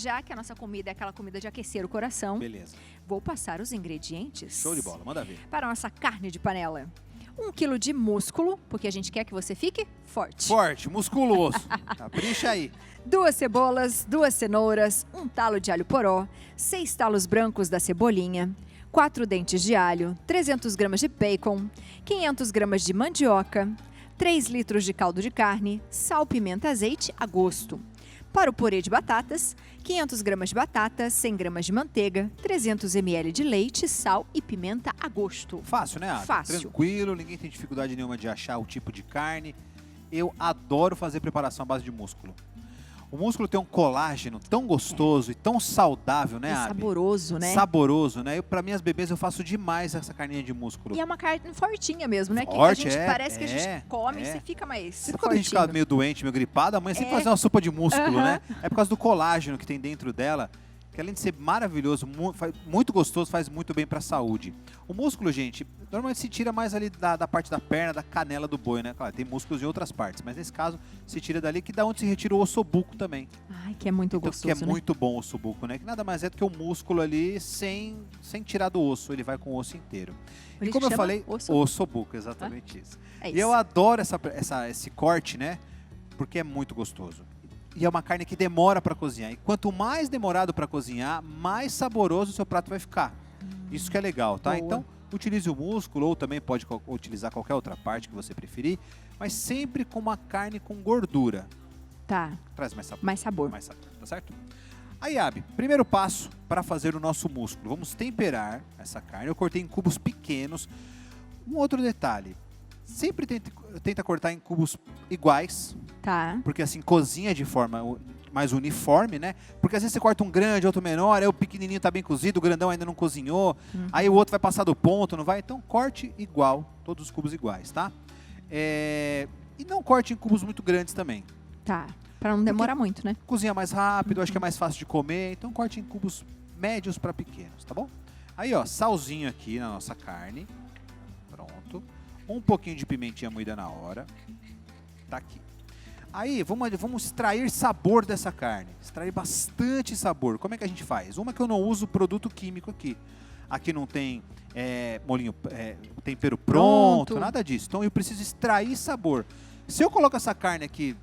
já que a nossa comida é aquela comida de aquecer o coração, Beleza. vou passar os ingredientes. Show de bola, manda ver. Para a nossa carne de panela. 1 quilo de músculo, porque a gente quer que você fique forte. Forte, musculoso. Capricha aí. 2 cebolas, 2 cenouras, 1 talo de alho poró, 6 talos brancos da cebolinha, 4 dentes de alho, 300 gramas de bacon, 500 gramas de mandioca, 3 litros de caldo de carne, sal, pimenta, azeite a gosto. Para o purê de batatas, 500 gramas de batata, 100 gramas de manteiga, 300 ml de leite, sal e pimenta a gosto. Fácil, né, Ada? Fácil. Tranquilo, ninguém tem dificuldade nenhuma de achar o tipo de carne. Eu adoro fazer preparação à base de músculo. O músculo tem um colágeno tão gostoso e tão saudável, né, E Abi? saboroso, né? Saboroso, né? Para minhas bebês eu faço demais essa carninha de músculo. E é uma carne fortinha mesmo, né? Forte, que a gente é, parece que a é, gente come é. e você fica mais Sempre quando a gente fica fortinho. meio doente, meio gripado, a mãe sempre É. faz uma sopa de músculo, Aham. né? É por causa do colágeno que tem dentro dela, que além de ser maravilhoso, muito gostoso, faz muito bem para a saúde. O músculo, gente, normalmente se tira mais ali da parte da perna, da canela do boi, né? Claro, tem músculos em outras partes, mas nesse caso se tira dali, que da onde se retira o ossobuco também. Ai, que é muito Então, gostoso, que é né? muito bom o ossobuco, né? Que nada mais é do que o músculo ali sem tirar do osso, ele vai com o osso inteiro. Por E isso como que eu chama falei, ossobuco, exatamente isso. É E eu adoro esse corte, né? Porque é muito gostoso. E é uma carne que demora para cozinhar. E quanto mais demorado para cozinhar, mais saboroso o seu prato vai ficar. Isso que é legal, tá? Boa. Então, utilize o músculo ou também pode utilizar qualquer outra parte que você preferir, mas sempre com uma carne com gordura. Tá, Traz mais sabor. mais sabor. Mais sabor, tá certo? Aí, Abi, primeiro passo para fazer o nosso músculo. Vamos temperar essa carne. Eu cortei em cubos pequenos. Um outro detalhe. Sempre tenta cortar em cubos iguais, Tá. porque assim cozinha de forma mais uniforme, né? Porque às vezes você corta um grande, outro menor, aí o pequenininho tá bem cozido, o grandão ainda não cozinhou, aí o outro vai passar do ponto, não vai? Então corte igual, todos os cubos iguais, tá? E não corte em cubos muito grandes também. Tá. Pra não demorar muito, né? Cozinha mais rápido, acho que é mais fácil de comer, então corte em cubos médios para pequenos, tá bom? Aí, ó, salzinho aqui na nossa carne. Pronto. Um pouquinho de pimentinha moída na hora. Tá aqui. Aí, vamos extrair sabor dessa carne. Extrair bastante sabor. Como é que a gente faz? Uma que eu não uso produto químico aqui. Aqui não tem tempero pronto, nada disso. Então eu preciso extrair sabor. Se eu coloco essa carne aqui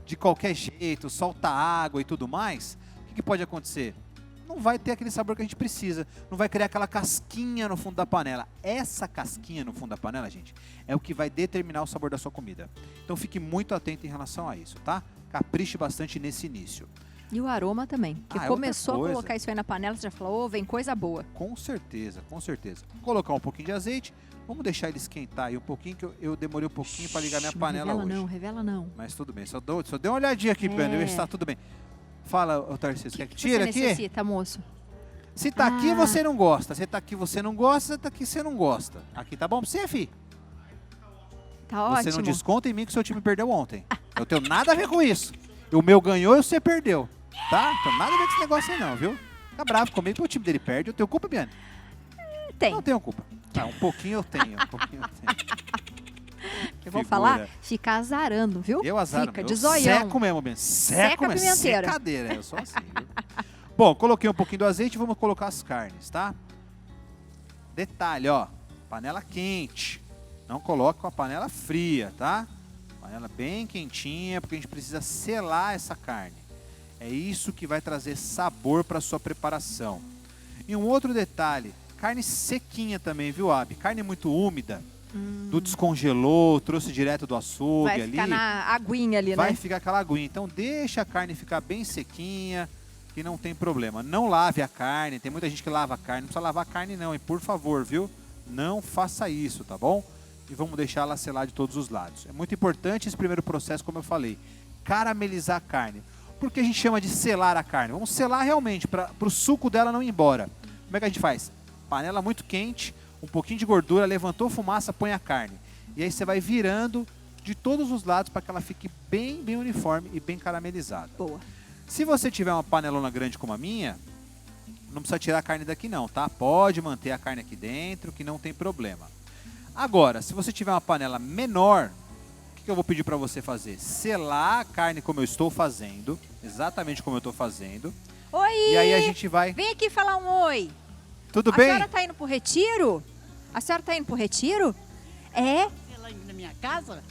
de qualquer jeito, solta água e tudo mais, o que pode acontecer? Não vai ter aquele sabor que a gente precisa, não vai criar aquela casquinha no fundo da panela. Essa casquinha no fundo da panela, gente, é o que vai determinar o sabor da sua comida. Então fique muito atento em relação a isso, tá? Capriche bastante nesse início. E o aroma também. Que é começou a outra coisa. colocar isso aí na panela, você já falou, vem coisa boa. Com certeza, com certeza. Vou colocar um pouquinho de azeite, vamos deixar ele esquentar aí um pouquinho, que eu demorei um pouquinho para ligar minha panela revela hoje. Não, revela não. Mas tudo bem, só dei uma olhadinha aqui pra ver se tá tudo bem. Fala, ô Tarcísio, quer que tira você aqui? necessita, moço? Se tá aqui, você não gosta. Se tá aqui, você não gosta. Se tá aqui, você não gosta. Aqui tá bom pra você, fi? Tá Você ótimo. não desconta em mim que o seu time perdeu ontem. Eu tenho nada a ver com isso. O meu ganhou e você perdeu. Tá? Não tem nada a ver com esse negócio aí não, viu? Fica bravo comigo que o time dele perde. Eu tenho culpa, Biane? Tem. Não tenho culpa. Tá, um pouquinho eu tenho. Eu vou Figura. falar, fica azarando, viu? Eu azaro. Fica eu de zoião. Seco mesmo, Biane. Seca Seco a mesmo. pimenteira. Secadeira. Eu sou assim, viu? Bom, coloquei um pouquinho do azeite e vamos colocar as carnes, tá? Detalhe, ó. Panela quente. Não coloque com a panela fria, tá? Panela bem quentinha, porque a gente precisa selar essa carne. É isso que vai trazer sabor para sua preparação. E um outro detalhe, carne sequinha também, viu, Abi? Carne muito úmida, do descongelou, trouxe direto do açougue Vai ali. ficar na aguinha ali, Vai né? ficar aquela aguinha. Então deixa a carne ficar bem sequinha, que não tem problema. Não lave a carne, tem muita gente que lava a carne, não precisa lavar a carne não, e por favor, viu? Não faça isso, tá bom? E vamos deixar ela selar de todos os lados. É muito importante esse primeiro processo, como eu falei, caramelizar a carne. Por que a gente chama de selar a carne? Vamos selar realmente, para o suco dela não ir embora. Como é que a gente faz? Panela muito quente, um pouquinho de gordura, levantou fumaça, põe a carne. E aí você vai virando de todos os lados para que ela fique bem uniforme e bem caramelizada. Boa. Se você tiver uma panelona grande como a minha, não precisa tirar a carne daqui não, tá? Pode manter a carne aqui dentro, que não tem problema. Agora, se você tiver uma panela menor, o que eu vou pedir para você fazer? Selar a carne como eu estou fazendo, exatamente como eu estou fazendo, Oi! E aí a gente vai... Vem aqui falar um oi. Tudo A bem? senhora tá indo pro retiro? A senhora tá indo pro retiro? É? Lá na minha casa,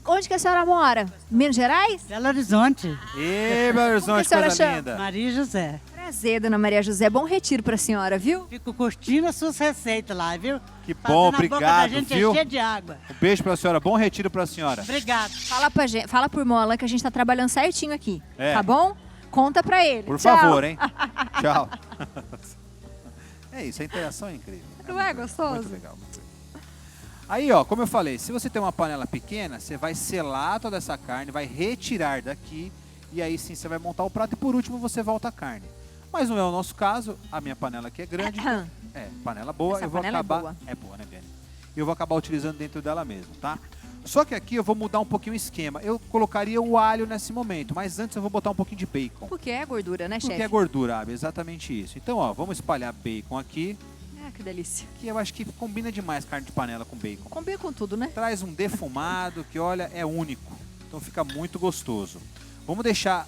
Onde que a senhora mora? Minas Gerais? Belo Horizonte, Ê, Belo Horizonte, senhora coisa chama? linda. Maria José. Prazer, dona Maria José. Bom retiro pra senhora, viu? Fico curtindo as suas receitas lá, viu? Que Fazendo bom, a boca da obrigado, gente viu? é cheia de água. Um beijo pra senhora, bom retiro pra senhora. Obrigado. Fala pra gente, fala pro irmão Alan que a gente tá trabalhando certinho aqui. É. Tá bom? Conta pra ele. Por Tchau. favor, hein? Tchau. É isso, a interação é incrível. Não é muito gostoso? Muito legal, muito legal. Aí, ó, como eu falei, se você tem uma panela pequena, você vai selar toda essa carne, vai retirar daqui e aí sim você vai montar o prato e por último você volta a carne. Mas não é o nosso caso, a minha panela aqui é grande. É, panela boa, Essa eu vou panela é acabar... boa. É boa, né, Biane? Eu vou acabar utilizando dentro dela mesmo, tá? Só que aqui eu vou mudar um pouquinho o esquema. Eu colocaria o alho nesse momento, mas antes eu vou botar um pouquinho de bacon. Porque é gordura, né, Porque chefe? é gordura, Abby, exatamente isso. Então, ó, vamos espalhar bacon aqui, Ah, que delícia. que eu acho que combina demais carne de panela com bacon. Combina com tudo, né? Traz um defumado que, olha, é único. Então fica muito gostoso. Vamos deixar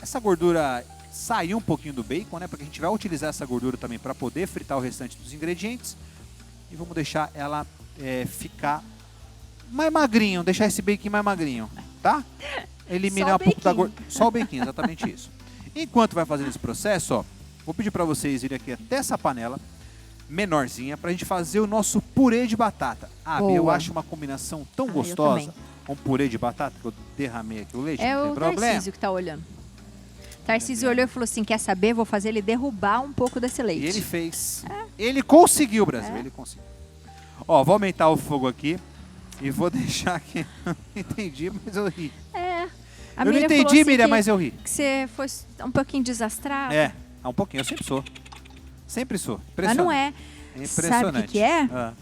essa gordura sair um pouquinho do bacon, né? Porque a gente vai utilizar essa gordura também para poder fritar o restante dos ingredientes. E vamos deixar ela ficar mais magrinho, deixar esse bacon mais magrinho, tá? Eliminar Só um o pouco da baquinho. gordura. Só o bacon, exatamente isso. Enquanto vai fazendo esse processo, ó, vou pedir para vocês irem aqui até essa panela menorzinha para a gente fazer o nosso purê de batata. Ah, eu Boa. acho uma combinação tão Eu gostosa. também. Um purê de batata, que eu derramei aqui o leite, É não tem o problema. Tarcísio que tá olhando. Tarcísio olhou e falou assim, quer saber? Vou fazer ele derrubar um pouco desse leite. E ele fez. Ele conseguiu, Brasil, ele conseguiu. Ó, vou aumentar o fogo aqui e vou deixar aqui. Não entendi, mas eu ri. É. A Eu não Miriam falou entendi, assim Miriam, que- mas eu ri. Que você foi um pouquinho desastrado. É, um pouquinho, eu sempre sou. Sempre sou. Mas não é. Impressionante. Sabe o que é? Ah,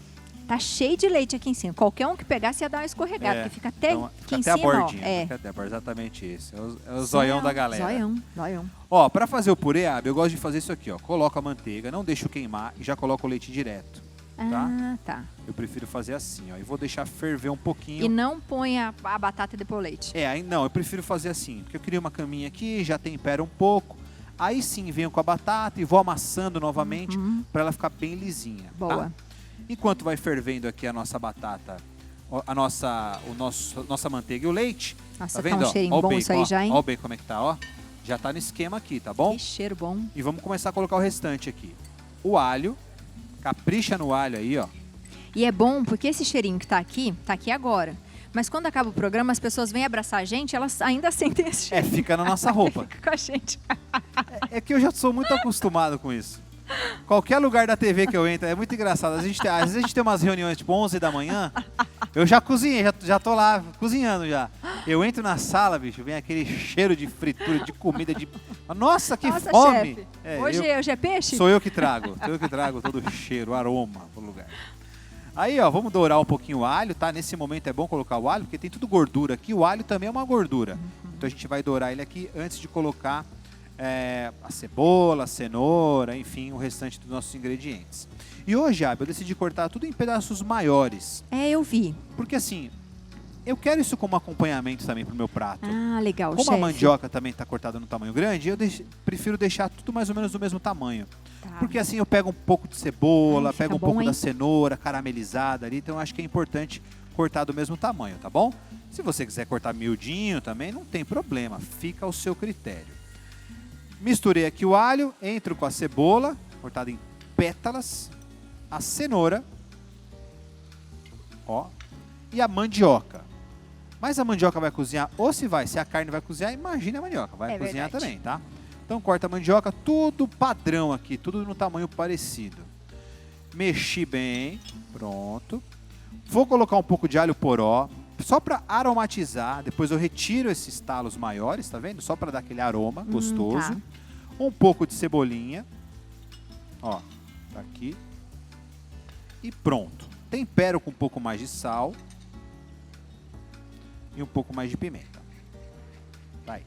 Tá cheio de leite aqui em cima. Qualquer um que pegasse ia dar uma escorregada, é. porque fica até Então, aqui fica em até cima, a bordinha. ó. É. Fica até a borda, exatamente isso. É o zoião da galera. Zoião. Ó, pra fazer o purê, Abby, eu gosto de fazer isso aqui, ó. Coloco a manteiga, não deixo queimar e já coloco o leite direto. Ah, tá. Eu prefiro fazer assim, ó. E vou deixar ferver um pouquinho. E não põe a batata e depois o leite. É, aí não, eu prefiro fazer assim, porque eu queria uma caminha aqui, já tempera um pouco. Aí sim, venho com a batata e vou amassando novamente para ela ficar bem lisinha. tá? Boa. Enquanto vai fervendo aqui a nossa batata, nossa manteiga e o leite. Nossa, tá tá vendo? um cheirinho Ó o bom bacon, isso aí ó. já, hein? Ó o bacon como é que tá, ó. Já tá no esquema aqui, tá bom? Que cheiro bom. E vamos começar a colocar o restante aqui. O alho, capricha no alho aí, ó. E é bom porque esse cheirinho que tá aqui agora. Mas quando acaba o programa, as pessoas vêm abraçar a gente, elas ainda sentem esse É, cheiro. fica na nossa roupa. Fica com a gente. É que eu já sou muito acostumado com isso. Qualquer lugar da TV que eu entro, é muito engraçado. Às vezes a gente tem umas reuniões tipo 11 da manhã, eu já cozinhei, já tô lá cozinhando já. Eu entro na sala, bicho, vem aquele cheiro de fritura, de comida, de... Nossa, que Nossa, fome! chefe. É, Hoje é peixe? sou eu que trago todo o cheiro, o aroma pro lugar. Aí, ó, vamos dourar um pouquinho o alho, tá? Nesse momento é bom colocar o alho, porque tem tudo gordura aqui. O alho também é uma gordura. Então a gente vai dourar ele aqui antes de colocar a cebola, a cenoura, enfim, o restante dos nossos ingredientes. E hoje, Abby, eu decidi cortar tudo em pedaços maiores. É, eu vi. Porque assim, eu quero isso como acompanhamento também pro meu prato. Ah, legal, Como chefe. a mandioca também está cortada no tamanho grande, eu prefiro deixar tudo mais ou menos do mesmo tamanho. Tá. Porque assim eu pego um pouco de cebola, Ai, fica pego um bom, pouco hein? da cenoura caramelizada ali, então eu acho que é importante cortar do mesmo tamanho, tá bom? Se você quiser cortar miudinho também, não tem problema, fica ao seu critério. Misturei aqui o alho, entro com a cebola, cortada em pétalas, a cenoura, ó, e a mandioca. Mas a mandioca vai cozinhar, ou se a carne vai cozinhar, imagine a mandioca, vai É cozinhar verdade. também, tá? Então corta a mandioca, tudo padrão aqui, tudo no tamanho parecido. Mexi bem, pronto. Vou colocar um pouco de alho poró, só para aromatizar. Depois eu retiro esses talos maiores, tá vendo? Só para dar aquele aroma gostoso. Tá. Um pouco de cebolinha, ó, tá aqui. E pronto. Tempero com um pouco mais de sal e um pouco mais de pimenta. Vai.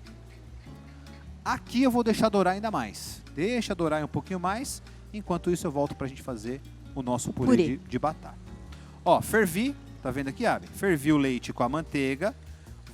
Aqui eu vou deixar dourar ainda mais. Deixa dourar um pouquinho mais. Enquanto isso eu volto pra gente fazer o nosso purê. De batata. Ó, fervi. Tá vendo aqui, Abby? Fervi o leite com a manteiga.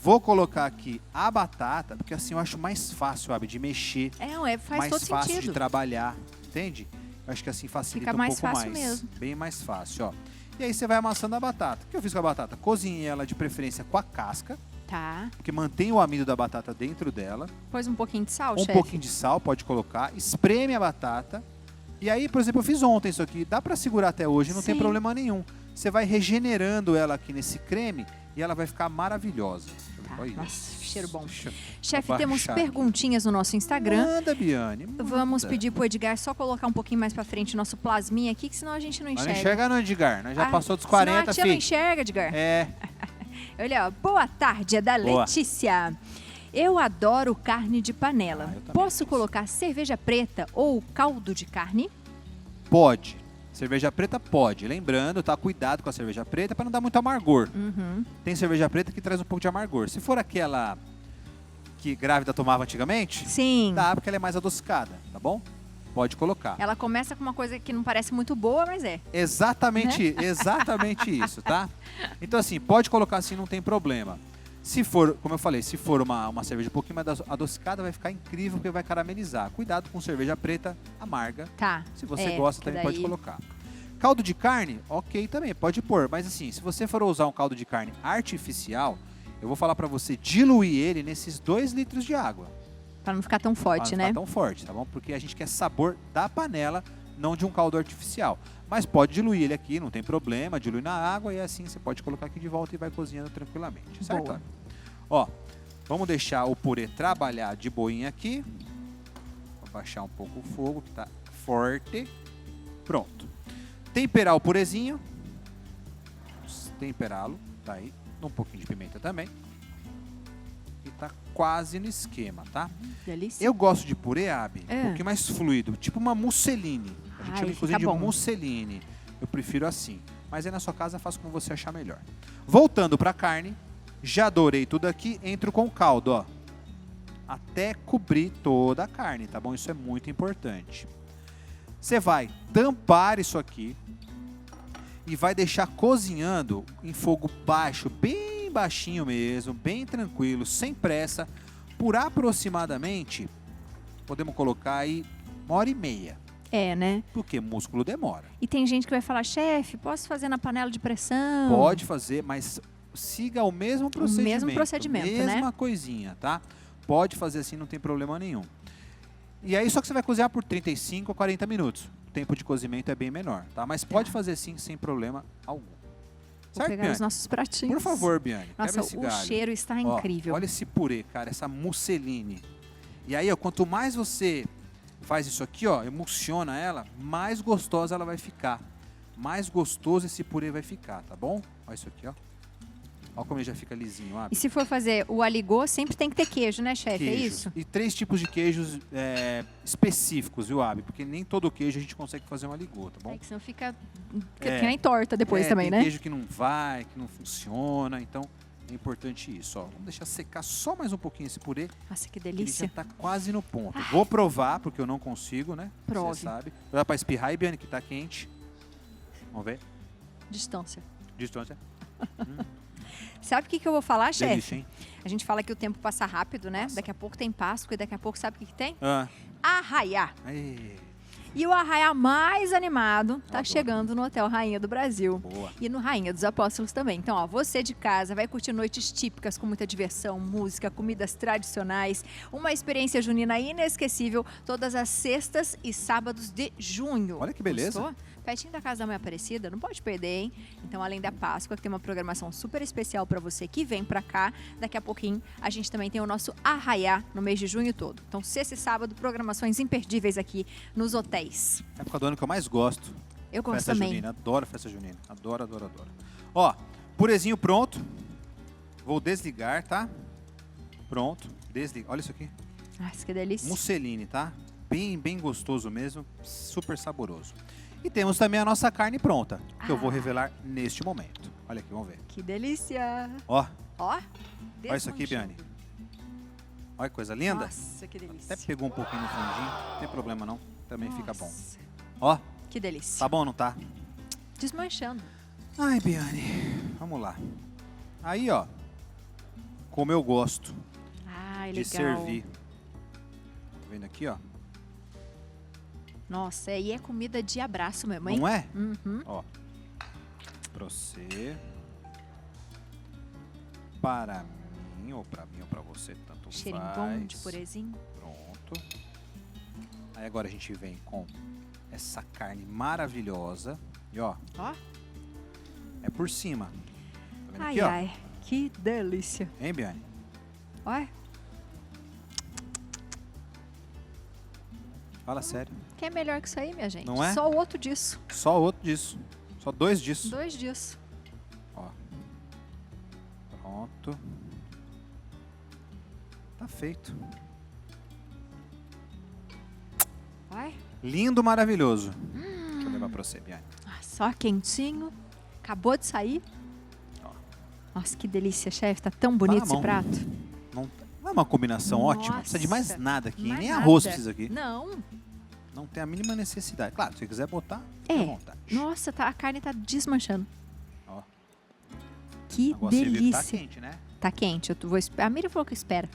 Vou colocar aqui a batata, porque assim eu acho mais fácil, Abi, de mexer. Faz Mais todo fácil sentido. de trabalhar, entende? Eu acho que assim facilita Fica mais um pouco fácil mais. mesmo. Bem mais fácil, ó. E aí você vai amassando a batata. O que eu fiz com a batata? Cozinhei ela de preferência com a casca, Tá. porque mantém o amido da batata dentro dela. Pôs um pouquinho de sal, Um chefe? pouquinho de sal, pode colocar. Espreme a batata. E aí, por exemplo, eu fiz ontem isso aqui. Dá pra segurar até hoje, não tem Sim. problema nenhum. Você vai regenerando ela aqui nesse creme e ela vai ficar maravilhosa. Tá. Olha Nossa, isso. cheiro bom. Deixa eu Chefe, abaixar temos aqui. perguntinhas no nosso Instagram. Manda, Biane. Vamos manda. pedir pro Edgar só colocar um pouquinho mais pra frente o nosso plasminha aqui, que senão a gente não Mas enxerga. não enxerga não, Edgar. Nós já Ah, passou dos senão 40, a tia não filho. enxerga, Edgar. É. Olha, ó, boa tarde, é da Boa. Letícia. Eu adoro carne de panela. Eu também, Posso Letícia. colocar cerveja preta ou caldo de carne? Pode. Cerveja preta pode. Lembrando, tá? Cuidado com a cerveja preta para não dar muito amargor. Uhum. Tem cerveja preta que traz um pouco de amargor. Se for aquela que grávida tomava antigamente, Sim. dá porque ela é mais adocicada, tá bom? Pode colocar. Ela começa com uma coisa que não parece muito boa, mas é. Exatamente, exatamente isso, tá? Então assim, pode colocar assim, não tem problema. Se for, como eu falei, se for uma cerveja um pouquinho mais adocicada, vai ficar incrível porque vai caramelizar. Cuidado com cerveja preta amarga. Tá. Se você É, gosta, que também pode daí- colocar. Caldo de carne, ok também, pode pôr. Mas assim, se você for usar um caldo de carne artificial, eu vou falar pra você diluir ele nesses 2 litros de água. Pra não ficar tão Pra forte, não né? ficar tão forte, tá bom? Porque a gente quer sabor da panela, não de um caldo artificial. Mas pode diluir ele aqui, não tem problema, dilui na água e assim você pode colocar aqui de volta e vai cozinhando tranquilamente, certo? Boa. Ó, vamos deixar o purê trabalhar de boinha aqui. Vou baixar um pouco o fogo, que tá forte. Pronto. Temperar o purezinho. Temperá-lo, tá aí. Um pouquinho de pimenta também. E tá quase no esquema, tá? Delícia. Eu gosto de purê, Abi, É. um pouquinho mais fluido, tipo uma musseline. A gente Ai, chama inclusive fica de bom. musseline. Eu prefiro assim. Mas aí na sua casa faça como você achar melhor. Voltando pra carne, já dourei tudo aqui, entro com o caldo, ó. Até cobrir toda a carne, tá bom? Isso é muito importante. Você vai tampar isso aqui e vai deixar cozinhando em fogo baixo, bem baixinho mesmo, bem tranquilo, sem pressa, por aproximadamente, podemos colocar aí 1h30. É, né? Porque músculo demora. E tem gente que vai falar, chefe, posso fazer na panela de pressão? Pode fazer, mas siga o mesmo procedimento. mesmo procedimento, né? Mesma coisinha, tá? Pode fazer assim, não tem problema nenhum. E aí só que você vai cozinhar por 35 a 40 minutos. O tempo de cozimento é bem menor, tá? Mas pode fazer sim, sem problema algum. Vou Certo, pegar Biane? os nossos pratinhos. Por favor, Biane, Nossa, quebra esse o galho. cheiro está Ó, incrível. olha esse purê, cara, essa musseline. E aí, ó, quanto mais você faz isso aqui, ó, emulsiona ela, mais gostosa ela vai ficar. Mais gostoso esse purê vai ficar, tá bom? Olha isso aqui, ó. Olha como ele já fica lisinho, ó. E se for fazer o aligô, sempre tem que ter queijo, né, chefe? É Queijos. isso? E 3 tipos de queijos específicos, viu, Abi? Porque nem todo queijo a gente consegue fazer um aligô, tá bom? É que senão fica É. que nem torta depois também, tem né? queijo que não vai, que não funciona, então é importante isso, ó. Vamos deixar secar só mais um pouquinho esse purê, Nossa, que que ele delícia. já tá quase no ponto. Vou provar, porque eu não consigo, né? Prove. Você sabe. Dá pra espirrar aí, Biane, que tá quente. Vamos ver. Distância. Distância. Sabe o que eu vou falar, chefe? Delícia, hein? A gente fala que o tempo passa rápido, né? Daqui a pouco tem Páscoa e daqui a pouco sabe o que tem? Ah. Arraiá. Aí. E o arraiá mais animado tá Adoro. chegando no Hotel Rainha do Brasil. Boa. E no Rainha dos Apóstolos também. Então, ó, você de casa vai curtir noites típicas com muita diversão, música, comidas tradicionais, uma experiência junina inesquecível todas as sextas e sábados de junho. Olha que beleza. Gostou? Pertinho da Casa da Mãe Aparecida, não pode perder, hein? Então, além da Páscoa, que tem uma programação super especial para você que vem para cá, daqui a pouquinho a gente também tem o nosso Arraiá no mês de junho todo. Então, sexta e sábado, programações imperdíveis aqui nos hotéis. Época do ano que eu mais gosto. Eu gosto Festa também. junina. Adoro festa junina. Adoro, adoro, adoro. Ó, purezinho pronto. Vou desligar, tá? Pronto. Desliga. Olha isso aqui. Nossa, que delícia. Musseline, tá? Bem, bem gostoso mesmo. Super saboroso. E temos também a nossa carne pronta, que eu vou revelar neste momento. Olha aqui, vamos ver. Que delícia. Ó, Ó. olha isso aqui, Biane. Olha que coisa linda. Nossa, que delícia. Até pegou um pouquinho no fundinho. Não tem problema não. Também fica bom. Nossa, Ó, que delícia. tá bom, não tá? Desmanchando. Ai, Biane. Vamos lá. Aí, ó. como eu gosto Ai, de legal. servir. Tá vendo aqui, ó? Nossa, aí é comida de abraço mesmo, hein? Não é? Uhum. Ó. Pra você. Para mim, ou pra você, tanto Cheirinho faz. bom de purezinho. Pronto. Aí agora a gente vem com essa carne maravilhosa. E ó, Ó. é por cima. Tá vendo Ai, aqui, ó? ai. Que delícia. Hein, Biane? Olha, Fala sério. que é melhor que isso aí, minha gente? Não é? Só o outro disso. Só outro disso. Só 2 disso. 2 disso. Ó. Pronto. Tá feito. Olha. Lindo, maravilhoso. Deixa eu levar pra você, Biane. Só quentinho. Acabou de sair. Ó. Nossa, que delícia, chefe. Tá tão bonito na esse mão. prato. Não é uma combinação ótima? Não precisa de mais Nossa, nada aqui. mais Nem nada. arroz precisa aqui. Não. Não tem a mínima necessidade. Claro, se você quiser botar, fica É. à vontade. Nossa, a carne tá desmanchando. Ó. Que Agora você vê que tá delícia. quente, né? Tá quente. Vou esperar. A Miriam falou que espera.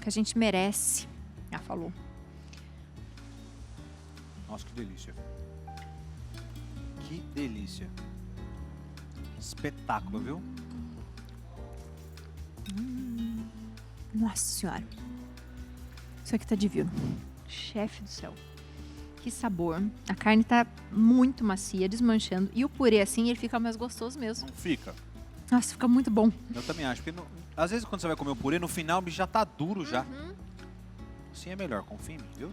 Que a gente merece. Ah, falou. Nossa, que delícia. Que delícia. Espetáculo, viu? Nossa senhora. Isso aqui tá divino. Chefe do céu. Que sabor. A carne tá muito macia, desmanchando. E o purê assim, ele fica mais gostoso mesmo. Não fica. Nossa, fica muito bom. Eu também acho. Porque às vezes quando você vai comer o purê, no final o bicho já tá duro já. Uhum. Assim é melhor, confia em mim, viu?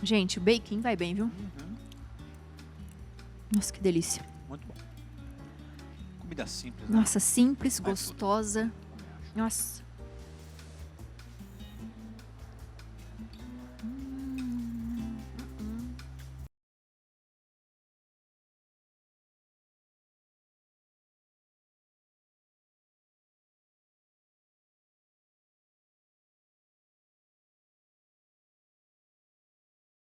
Gente, o bacon vai bem, viu? Uhum. Nossa, que delícia. Muito bom. Comida simples, né? Nossa, simples, Vai gostosa. Também acho. Nossa.